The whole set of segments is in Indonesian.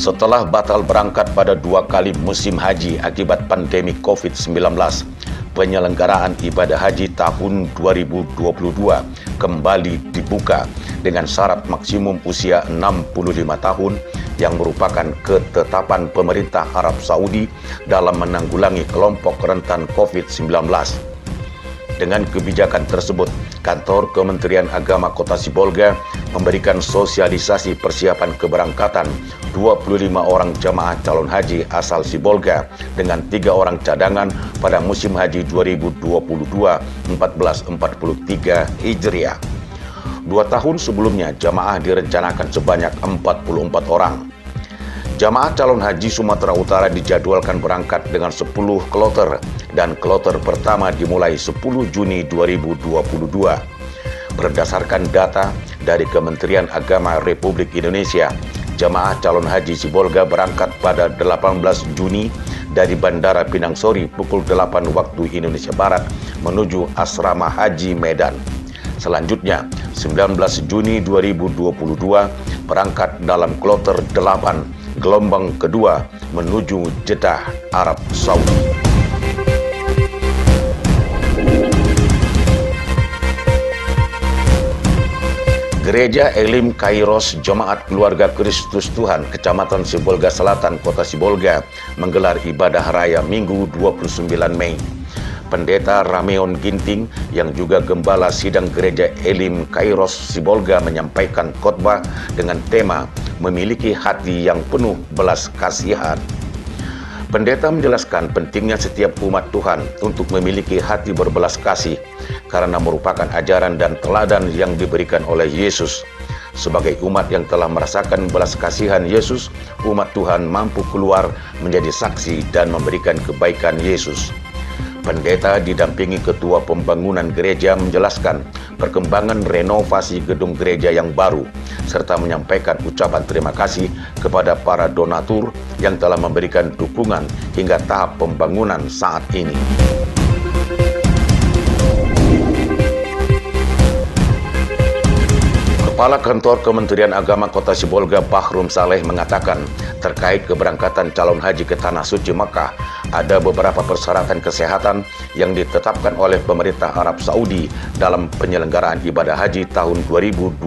Setelah batal berangkat pada 2 kali musim haji akibat pandemi COVID-19, penyelenggaraan ibadah haji tahun 2022 kembali dibuka dengan syarat maksimum usia 65 tahun yang merupakan ketetapan pemerintah Arab Saudi dalam menanggulangi kelompok rentan COVID-19. Dengan kebijakan tersebut, Kantor Kementerian Agama Kota Sibolga memberikan sosialisasi persiapan keberangkatan 25 orang jamaah calon haji asal Sibolga dengan 3 orang cadangan pada musim haji 2022-1443 Hijriah. 2 tahun sebelumnya, jamaah direncanakan sebanyak 44 orang. Jamaah calon haji Sumatera Utara dijadwalkan berangkat dengan 10 kloter dan kloter pertama dimulai 10 Juni 2022. Berdasarkan data dari Kementerian Agama Republik Indonesia, jamaah calon haji Sibolga berangkat pada 18 Juni dari Bandara Pinang Sori pukul 8 waktu Indonesia Barat menuju Asrama Haji Medan. Selanjutnya, 19 Juni 2022 berangkat dalam kloter 8 gelombang kedua menuju Jeddah, Arab Saudi. Gereja Elim Kairos Jemaat Keluarga Kristus Tuhan, Kecamatan Sibolga Selatan, Kota Sibolga, menggelar ibadah raya Minggu 29 Mei. Pendeta Rameon Ginting yang juga Gembala Sidang Gereja Elim Kairos Sibolga menyampaikan khotbah dengan tema memiliki hati yang penuh belas kasihan. Pendeta menjelaskan pentingnya setiap umat Tuhan untuk memiliki hati berbelas kasih karena merupakan ajaran dan teladan yang diberikan oleh Yesus. Sebagai umat yang telah merasakan belas kasihan Yesus, umat Tuhan mampu keluar menjadi saksi dan memberikan kebaikan Yesus. Pendeta didampingi Ketua Pembangunan Gereja menjelaskan perkembangan renovasi gedung gereja yang baru, serta menyampaikan ucapan terima kasih kepada para donatur yang telah memberikan dukungan hingga tahap pembangunan saat ini. Kepala Kantor Kementerian Agama Kota Sibolga Bahrum Saleh mengatakan terkait keberangkatan calon haji ke Tanah Suci Mekah, ada beberapa persyaratan kesehatan yang ditetapkan oleh pemerintah Arab Saudi dalam penyelenggaraan ibadah haji tahun 2022.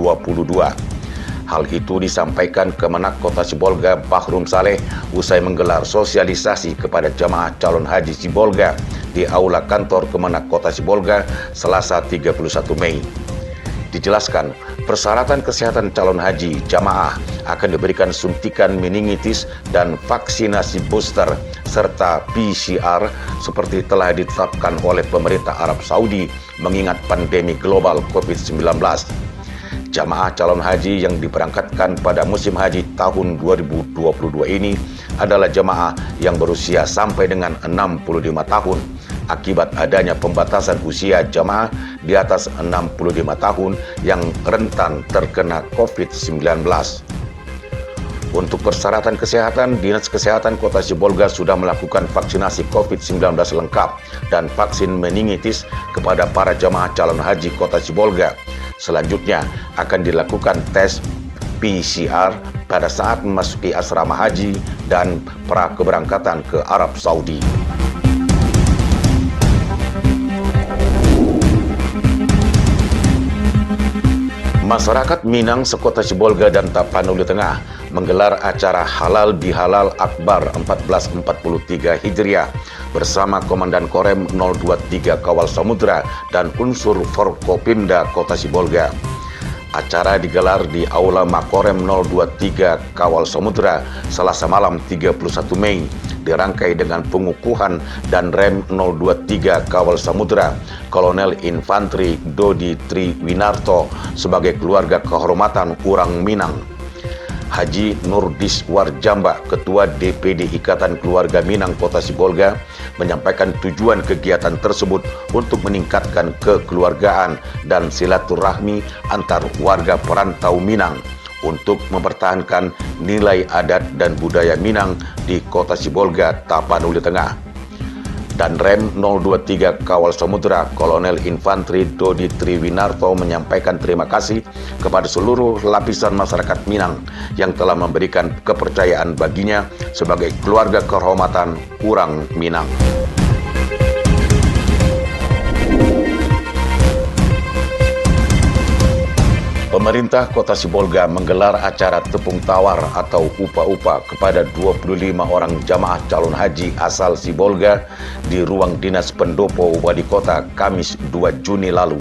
Hal itu disampaikan Kemenak Kota Sibolga Bahrum Saleh usai menggelar sosialisasi kepada jamaah calon haji Sibolga di Aula Kantor Kemenak Kota Sibolga Selasa 31 Mei. Dijelaskan, persyaratan kesehatan calon haji jamaah akan diberikan suntikan meningitis dan vaksinasi booster serta PCR seperti telah ditetapkan oleh pemerintah Arab Saudi mengingat pandemi global COVID-19. Jamaah calon haji yang diberangkatkan pada musim haji tahun 2022 ini adalah jamaah yang berusia sampai dengan 65 tahun akibat adanya pembatasan usia jamaah di atas 65 tahun yang rentan terkena COVID-19. Untuk persyaratan kesehatan, Dinas Kesehatan Kota Sibolga sudah melakukan vaksinasi COVID-19 lengkap dan vaksin meningitis kepada para jamaah calon haji Kota Sibolga. Selanjutnya akan dilakukan tes PCR pada saat memasuki asrama haji dan pra keberangkatan ke Arab Saudi. Masyarakat Minang, Sekota Sibolga dan Tapanuli Tengah menggelar acara Halal Bihalal Akbar 1443 Hijriah bersama Komandan Korem 023 Kawal Samudra dan unsur Forkopimda Kota Sibolga. Acara digelar di Aula Makorem 023 Kawal Samudra Selasa malam 31 Mei, dirangkai dengan pengukuhan dan rem 023 Kawal Samudra Kolonel Infantri Dodi Triwinarto sebagai keluarga kehormatan Urang Minang. Haji Nurdiswar Jamba, Ketua DPD Ikatan Keluarga Minang Kota Sibolga, menyampaikan tujuan kegiatan tersebut untuk meningkatkan kekeluargaan dan silaturahmi antar warga perantau Minang untuk mempertahankan nilai adat dan budaya Minang di Kota Sibolga, Tapanuli Tengah. Dan Rem 023 Kawal Samudra Kolonel Infantri Dodi Triwinarto menyampaikan terima kasih kepada seluruh lapisan masyarakat Minang yang telah memberikan kepercayaan baginya sebagai keluarga kehormatan Urang Minang. Pemerintah Kota Sibolga menggelar acara tepung tawar atau upa-upa kepada 25 orang jamaah calon haji asal Sibolga di ruang dinas pendopo Wali Kota Kamis 2 Juni lalu.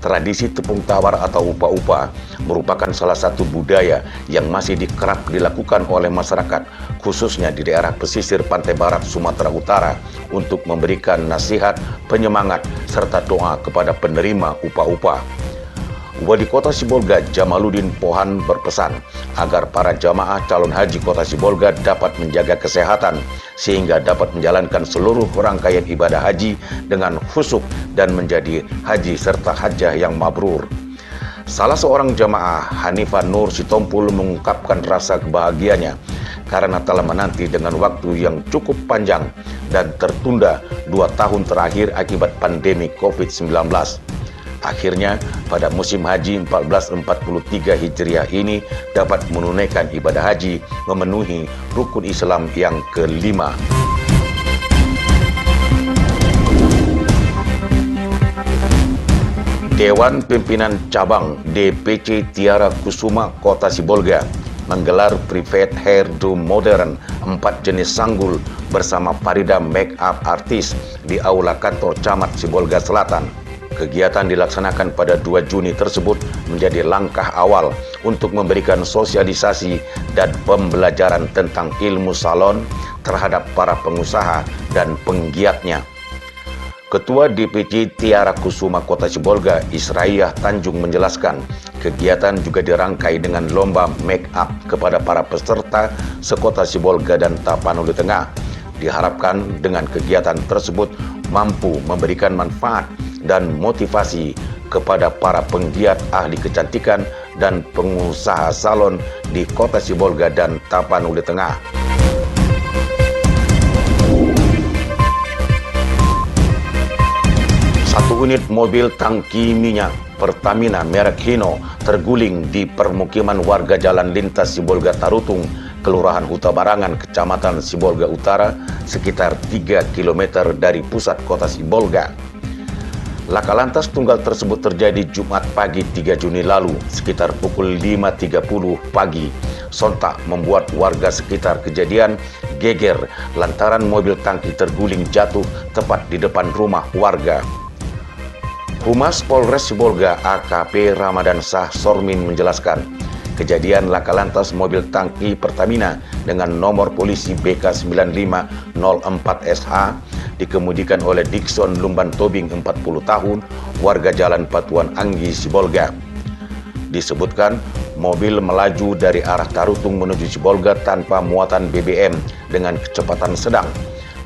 Tradisi tepung tawar atau upa-upa merupakan salah satu budaya yang masih kerap dilakukan oleh masyarakat, khususnya di daerah pesisir pantai barat Sumatera Utara, untuk memberikan nasihat, penyemangat, serta doa kepada penerima upa-upa. Wali Kota Sibolga Jamaluddin Pohan berpesan agar para jamaah calon haji Kota Sibolga dapat menjaga kesehatan sehingga dapat menjalankan seluruh rangkaian ibadah haji dengan khusyuk dan menjadi haji serta hajjah yang mabrur. Salah seorang jamaah, Hanifah Nur Sitompul, mengungkapkan rasa kebahagiaannya karena telah menanti dengan waktu yang cukup panjang dan tertunda 2 tahun terakhir akibat pandemi COVID-19. Akhirnya, pada musim haji 1443 Hijriah ini dapat menunaikan ibadah haji memenuhi rukun Islam yang kelima. Dewan Pimpinan Cabang DPC Tiara Kusuma Kota Sibolga menggelar private hairdo modern 4 jenis sanggul bersama Farida make up artist di Aula Kantor Camat Sibolga Selatan. Kegiatan dilaksanakan pada 2 Juni tersebut menjadi langkah awal untuk memberikan sosialisasi dan pembelajaran tentang ilmu salon terhadap para pengusaha dan penggiatnya. Ketua DPC Tiara Kusuma Kota Sibolga, Israiyah Tanjung, menjelaskan kegiatan juga dirangkai dengan lomba make up kepada para peserta sekota Sibolga dan Tapanuli Tengah. Diharapkan dengan kegiatan tersebut mampu memberikan manfaat dan motivasi kepada para penggiat ahli kecantikan dan pengusaha salon di Kota Sibolga dan Tapanuli Tengah. Satu unit mobil tangki minyak Pertamina merek Hino terguling di permukiman warga Jalan Lintas Sibolga Tarutung, Kelurahan Huta Barangan, Kecamatan Sibolga Utara, sekitar 3 km dari pusat Kota Sibolga. Laka lantas tunggal tersebut terjadi Jumat pagi 3 Juni lalu sekitar pukul 5.30 pagi. Sontak membuat warga sekitar kejadian geger lantaran mobil tangki terguling jatuh tepat di depan rumah warga. Humas Polres Sibolga AKP Ramadan Shah Sormin menjelaskan, kejadian laka lantas mobil tangki Pertamina dengan nomor polisi BK9504SH dikemudikan oleh Dikson Lumban Tobing 40 tahun, warga Jalan Patuan Anggi Sibolga. Disebutkan mobil melaju dari arah Tarutung menuju Sibolga tanpa muatan BBM dengan kecepatan sedang.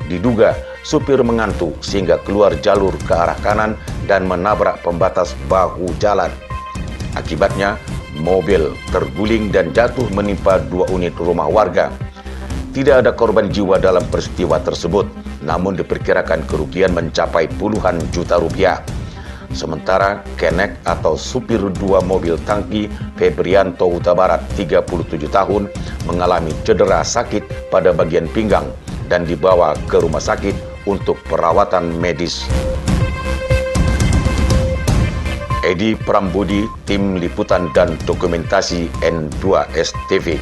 Diduga supir mengantuk sehingga keluar jalur ke arah kanan dan menabrak pembatas bahu jalan. Akibatnya mobil terguling dan jatuh menimpa 2 unit rumah warga. Tidak ada korban jiwa dalam peristiwa tersebut, namun diperkirakan kerugian mencapai puluhan juta rupiah. Sementara Kenek atau supir 2 mobil tangki Febrianto Huta Barat 37 tahun mengalami cedera sakit pada bagian pinggang dan dibawa ke rumah sakit untuk perawatan medis. Edi Prambudi, Tim Liputan dan Dokumentasi N2 STV.